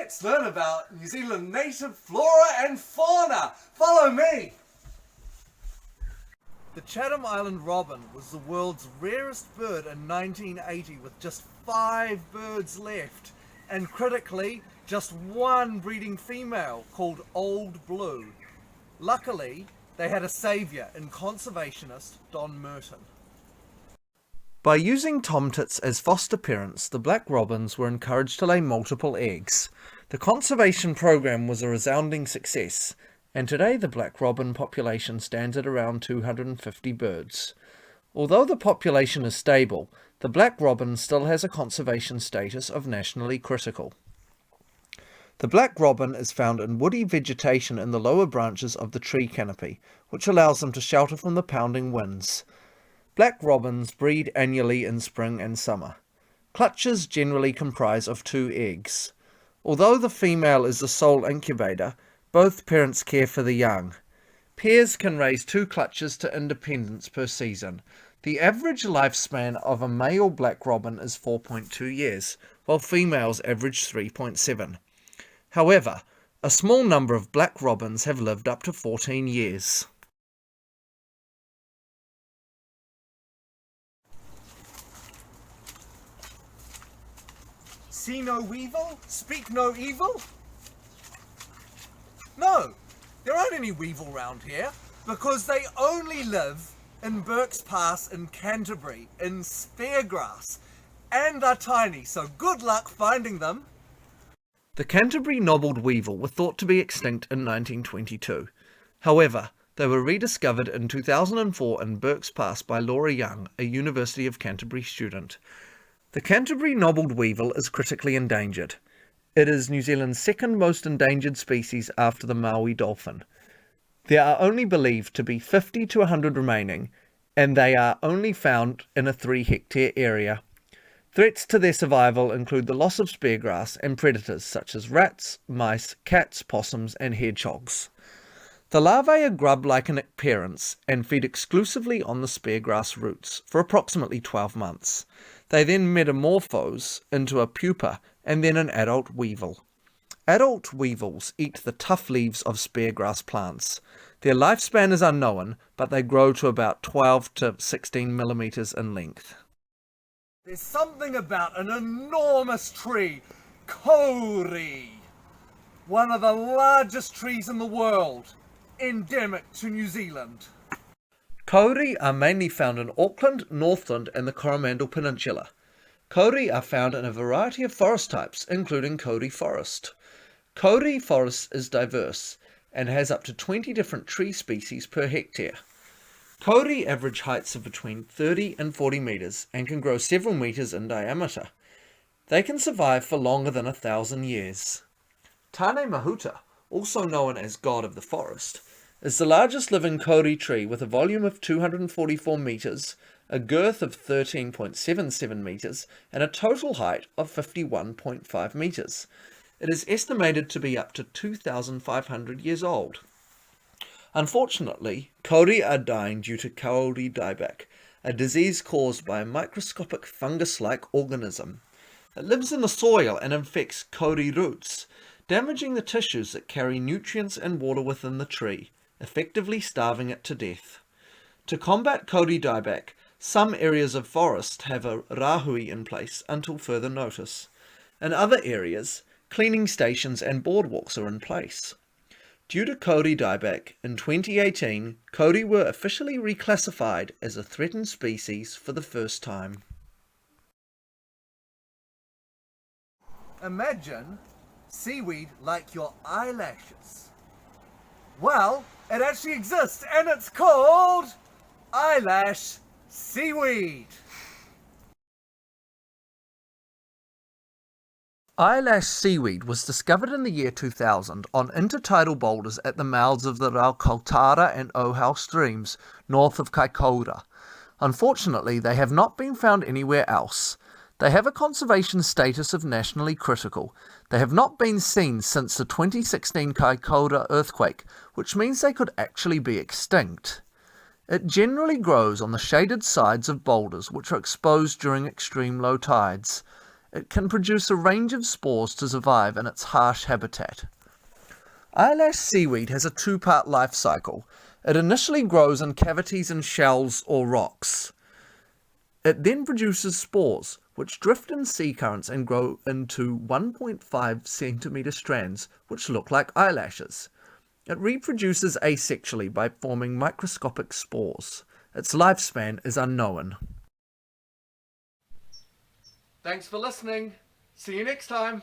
Let's learn about New Zealand native flora and fauna. Follow me. The Chatham Island robin was the world's rarest bird in 1980 with just 5 birds left, and critically, just one breeding female called Old Blue. Luckily, they had a saviour in conservationist Don Merton. By using tomtits as foster parents, the black robins were encouraged to lay multiple eggs. The conservation program was a resounding success, and today the black robin population stands at around 250 birds. Although the population is stable, the black robin still has a conservation status of nationally critical. The black robin is found in woody vegetation in the lower branches of the tree canopy, which allows them to shelter from the pounding winds. Black robins breed annually in spring and summer. Clutches generally comprise of 2 eggs. Although the female is the sole incubator, both parents care for the young. Pairs can raise 2 clutches to independence per season. The average lifespan of a male black robin is 4.2 years, while females average 3.7. However, a small number of black robins have lived up to 14 years. See no weevil, speak no evil? No, there aren't any weevil round here because they only live in Burke's Pass in Canterbury in speargrass, and they're tiny, so good luck finding them. The Canterbury knobbled weevil were thought to be extinct in 1922. However, they were rediscovered in 2004 in Burke's Pass by Laura Young, a University of Canterbury student. The Canterbury knobbled weevil is critically endangered. It is New Zealand's second most endangered species after the Maui dolphin. There are only believed to be 50 to 100 remaining, and they are only found in a 3-hectare area. Threats to their survival include the loss of speargrass and predators such as rats, mice, cats, possums, and hedgehogs. The larvae are grub-like in appearance and feed exclusively on the speargrass roots for approximately 12 months. They then metamorphose into a pupa and then an adult weevil. Adult weevils eat the tough leaves of speargrass plants. Their lifespan is unknown, but they grow to about 12 to 16 millimeters in length. There's something about an enormous tree, kauri, one of the largest trees in the world, endemic to New Zealand. Kauri are mainly found in Auckland, Northland and the Coromandel Peninsula. Kauri are found in a variety of forest types, including kauri forest. Kauri forest is diverse and has up to 20 different tree species per hectare. Kauri average heights of between 30 and 40 metres and can grow several metres in diameter. They can survive for longer than 1,000 years. Tane Mahuta, also known as God of the Forest, is the largest living kauri tree with a volume of 244 metres, a girth of 13.77 metres and a total height of 51.5 metres. It is estimated to be up to 2,500 years old. Unfortunately, kauri are dying due to kauri dieback, a disease caused by a microscopic fungus-like organism. It lives in the soil and infects kauri roots, damaging the tissues that carry nutrients and water within the tree, effectively starving it to death. To combat kauri dieback, some areas of forest have a rahui in place until further notice. In other areas, cleaning stations and boardwalks are in place. Due to kauri dieback, in 2018, kauri were officially reclassified as a threatened species for the first time. Imagine seaweed like your eyelashes. Well, it actually exists and it's called eyelash seaweed. Eyelash seaweed was discovered in the year 2000 on intertidal boulders at the mouths of the Raukautara and Ohau streams north of Kaikoura. Unfortunately, they have not been found anywhere else. They have a conservation status of nationally critical. They have not been seen since the 2016 Kaikoura earthquake, which means they could actually be extinct. It generally grows on the shaded sides of boulders which are exposed during extreme low tides. It can produce a range of spores to survive in its harsh habitat. Eyelash seaweed has a two-part life cycle. It initially grows in cavities in shells or rocks. It then produces spores, which drift in sea currents and grow into 1.5 centimetre strands, which look like eyelashes. It reproduces asexually by forming microscopic spores. Its lifespan is unknown. Thanks for listening. See you next time.